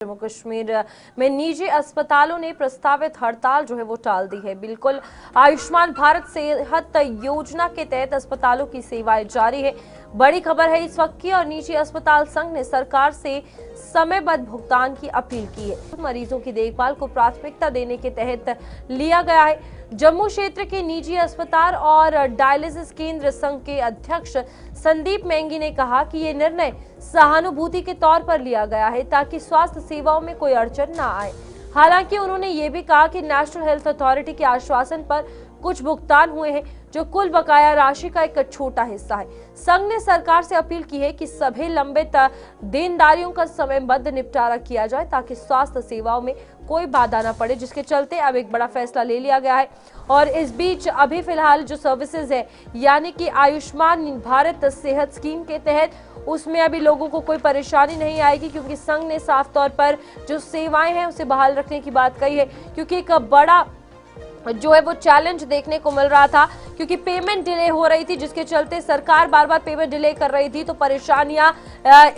जम्मू कश्मीर में निजी अस्पतालों ने प्रस्तावित हड़ताल जो है वो टाल दी है। बिल्कुल आयुष्मान भारत सेहत योजना के तहत अस्पतालों की सेवाएं जारी है। बड़ी खबर है इस वक्त की और निजी अस्पताल संघ ने सरकार से समयबद्ध भुगतान की अपील की है। मरीजों की देखभाल को प्राथमिकता देने के तहत लिया गया है। जम्मू क्षेत्र के निजी अस्पताल और डायलिसिस केंद्र संघ के अध्यक्ष संदीप मेंगी ने कहा कि ये निर्णय सहानुभूति के तौर पर लिया गया है ताकि स्वास्थ्य सेवाओं में कोई अड़चन न आए। हालांकि उन्होंने ये भी कहा कि नेशनल हेल्थ अथॉरिटी के आश्वासन पर कुछ भुगतान हुए हैं जो कुल बकाया राशि का एक छोटा हिस्सा है। संघ ने सरकार से अपील की है कि सभी लंबित देनदारियों का समयबद्ध निपटारा किया जाए ताकि स्वास्थ्य सेवाओं में कोई बाधा न पड़े, जिसके चलते अब एक बड़ा फैसला ले लिया गया है। और इस बीच अभी फिलहाल जो सर्विसेज है यानी कि आयुष्मान भारत सेहत स्कीम के तहत उसमें अभी लोगों को कोई परेशानी नहीं आएगी, क्योंकि संघ ने साफ तौर पर जो सेवाएं हैं उसे बहाल रखने की बात कही है। क्योंकि एक बड़ा जो है वो चैलेंज देखने को मिल रहा था, क्योंकि पेमेंट डिले हो रही थी, जिसके चलते सरकार बार बार पेमेंट डिले कर रही थी, तो परेशानियां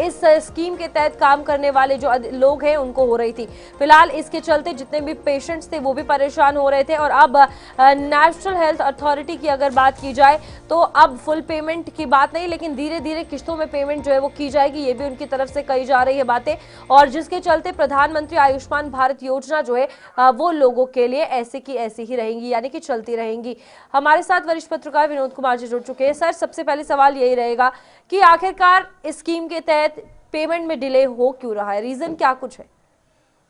इस स्कीम के तहत काम करने वाले जो लोग हैं उनको हो रही थी। फिलहाल इसके चलते जितने भी पेशेंट्स थे वो भी परेशान हो रहे थे। और अब नेशनल हेल्थ अथॉरिटी की अगर बात की जाए तो अब फुल पेमेंट की बात नहीं, लेकिन धीरे धीरे किस्तों में पेमेंट जो है वो की जाएगी, ये भी उनकी तरफ से कही जा रही है बातें। और जिसके चलते प्रधानमंत्री आयुष्मान भारत योजना जो है वो लोगों के लिए ऐसे की ऐसी रहेंगी, यानी कि चलती रहेंगी। हमारे साथ वरिष्ठ पत्रकार विनोद कुमार जी जुड़ चुके हैं। सर, सबसे पहले सवाल यही रहेगा कि आखिरकार इस स्कीम के तहत पेमेंट में डिले हो क्यों रहा है, रीजन क्या कुछ है?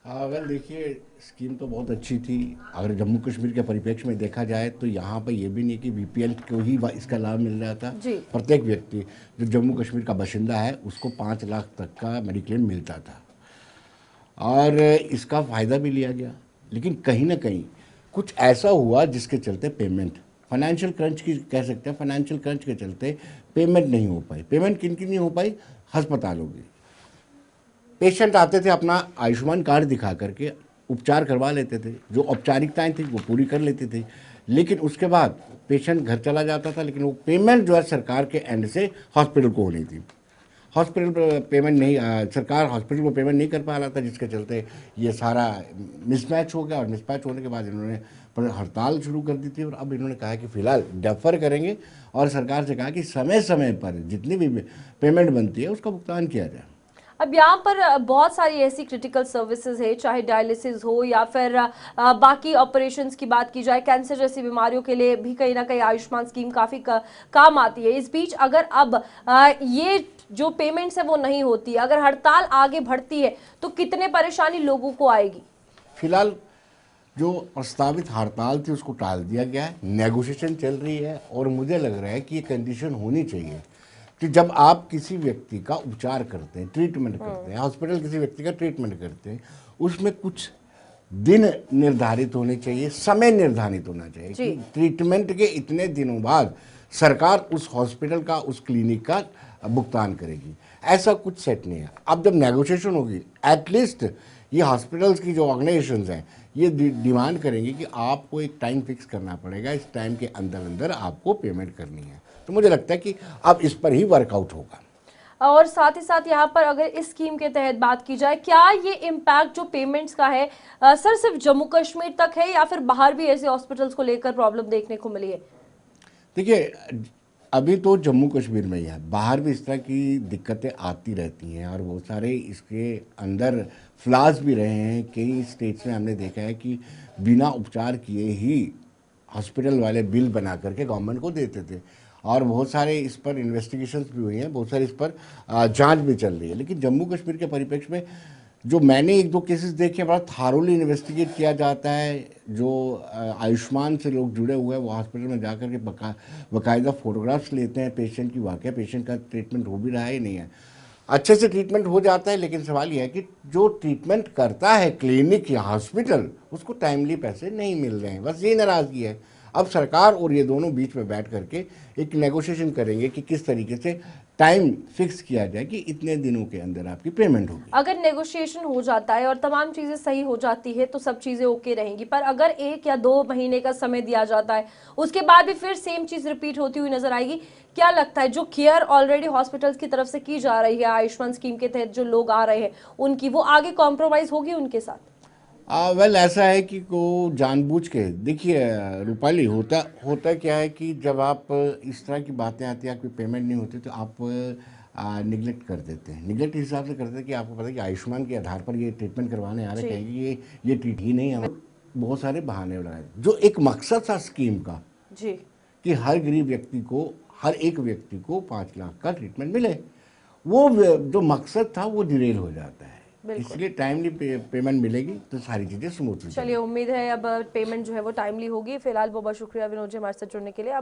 अगर देखिए, स्कीम तो बहुत अच्छी थी। अगर जम्मू कश्मीर के परिप्रेक्ष्य में देखा जाए तो यहाँ पर यह भी नहीं कि बीपीएल को ही इसका लाभ मिल रहा था। प्रत्येक व्यक्ति जो जम्मू कश्मीर का बाशिंदा है उसको 5 लाख तक का मेडिक्लेम मिलता था और इसका फ़ायदा भी लिया गया। लेकिन कहीं ना कहीं कुछ ऐसा हुआ जिसके चलते पेमेंट, फाइनेंशियल क्रंच की कह सकते हैं, फाइनेंशियल क्रंच के चलते पेमेंट नहीं हो पाई। पेमेंट किन की नहीं हो पाई? अस्पतालों की। पेशेंट आते थे, अपना आयुष्मान कार्ड दिखा करके उपचार करवा लेते थे, जो औपचारिकताएं थी वो पूरी कर लेते थे, लेकिन उसके बाद पेशेंट घर चला जाता था। लेकिन वो पेमेंट जो है सरकार के एंड से हॉस्पिटल को होनी थी। हॉस्पिटल पेमेंट नहीं, सरकार हॉस्पिटल को पेमेंट नहीं कर पा रहा था, जिसके चलते ये सारा मिसमैच हो गया। और मिसमैच होने के बाद इन्होंने हड़ताल शुरू कर दी थी और अब इन्होंने कहा कि फ़िलहाल डेफर करेंगे और सरकार से कहा कि समय समय पर जितनी भी पेमेंट बनती है उसका भुगतान किया जाए। अब यहाँ पर बहुत सारी ऐसी क्रिटिकल सर्विसेज है, चाहे डायलिसिस हो या फिर बाकी ऑपरेशंस की बात की जाए, कैंसर जैसी बीमारियों के लिए भी कहीं ना कहीं आयुष्मान स्कीम काफ़ी काम आती है। इस बीच अगर अब ये जो पेमेंट्स है वो नहीं होती, अगर हड़ताल आगे बढ़ती है तो कितने परेशानी लोगों को आएगी? फिलहाल जो प्रस्तावित हड़ताल थी उसको टाल दिया गया है, नेगोशिएशन चल रही है और मुझे लग रहा है कि ये कंडीशन होनी चाहिए कि जब आप किसी व्यक्ति का उपचार करते हैं, ट्रीटमेंट करते हैं, हॉस्पिटल किसी व्यक्ति का ट्रीटमेंट करते हैं, उसमें कुछ दिन निर्धारित होने चाहिए, समय निर्धारित होना चाहिए कि ट्रीटमेंट के इतने दिनों बाद सरकार उस हॉस्पिटल का, उस क्लिनिक का भुगतान करेगी। ऐसा कुछ सेट नहीं है। अब जब नेगोशिएशन होगी, एटलीस्ट ये हॉस्पिटल्स की जो ऑर्गेनाइजेशंस हैं ये डिमांड करेंगे कि आपको एक टाइम फिक्स करना पड़ेगा, इस टाइम के अंदर अंदर आपको पेमेंट करनी है। तो मुझे लगता है कि अब इस पर ही वर्कआउट होगा। और साथ ही साथ यहाँ पर अगर इस स्कीम के तहत बात की जाए, क्या ये इम्पैक्ट जो पेमेंट्स का है सर सिर्फ जम्मू कश्मीर तक है या फिर बाहर भी ऐसे हॉस्पिटल्स को लेकर प्रॉब्लम देखने को मिली है? देखिए, अभी तो जम्मू कश्मीर में ही है, बाहर भी इस तरह की दिक्कतें आती रहती हैं और बहुत सारे इसके अंदर फ्लाज भी रहे हैं। कई स्टेट्स में हमने देखा है कि बिना उपचार किए ही हॉस्पिटल वाले बिल बना करके गवर्नमेंट को देते थे और बहुत सारे इस पर इन्वेस्टिगेशंस भी हुई हैं, बहुत सारे इस पर जांच भी चल रही है। लेकिन जम्मू कश्मीर के परिप्रेक्ष्य में जो मैंने 1-2 केसेस देखे, बड़ा थारोली इन्वेस्टिगेट किया जाता है। जो आयुष्मान से लोग जुड़े हुए हैं वो हॉस्पिटल में जाकर के बाकायदा फ़ोटोग्राफ्स लेते हैं पेशेंट की, वाकई पेशेंट का ट्रीटमेंट हो भी रहा है नहीं है, अच्छे से ट्रीटमेंट हो जाता है। लेकिन सवाल यह है कि जो ट्रीटमेंट करता है क्लिनिक या हॉस्पिटल, उसको टाइमली पैसे नहीं मिल रहे हैं, बस यही नाराज़गी है। अब सरकार और ये दोनों बीच में बैठ करके एक नेगोशिएशन करेंगे कि किस तरीके से टाइम फिक्स किया जाए कि इतने दिनों के अंदर आपकी पेमेंट होगी। अगर नेगोशिएशन हो जाता है और तमाम चीजें सही हो जाती है तो सब चीजें ओके रहेंगी, पर अगर 1 या 2 महीने का समय दिया जाता है उसके बाद भी फिर सेम चीज रिपीट होती हुई नजर आएगी, क्या लगता है जो केयर ऑलरेडी हॉस्पिटल्स की तरफ से की जा रही है आयुष्मान स्कीम के तहत जो लोग आ रहे हैं उनकी, वो आगे कॉम्प्रोमाइज होगी उनके साथ? वेल ऐसा है कि को जानबूझ के देखिए रूपाली, होता क्या है कि जब आप इस तरह की बातें आती हैं, आपकी पेमेंट नहीं होती तो आप निगलेक्ट कर देते हैं। निगलेक्ट इस हिसाब से करते हैं कि आपको पता है कि आयुष्मान के आधार पर ये ट्रीटमेंट करवाने आ रहे, कहेंगे ये ट्रीट ही नहीं, हमें बहुत सारे बहाने लगाए। जो एक मकसद था स्कीम का जी, कि हर गरीब व्यक्ति को, हर एक व्यक्ति को 5 लाख का ट्रीटमेंट मिले, वो जो मकसद था वो डिरेल हो जाता है। इसलिए टाइमली पेमेंट मिलेगी तो सारी चीजें स्मूथ हो जाएंगी। चलिए उम्मीद है अब पेमेंट जो है वो टाइमली होगी। फिलहाल बहुत बहुत शुक्रिया विनोद जी हमारे साथ जुड़ने के लिए।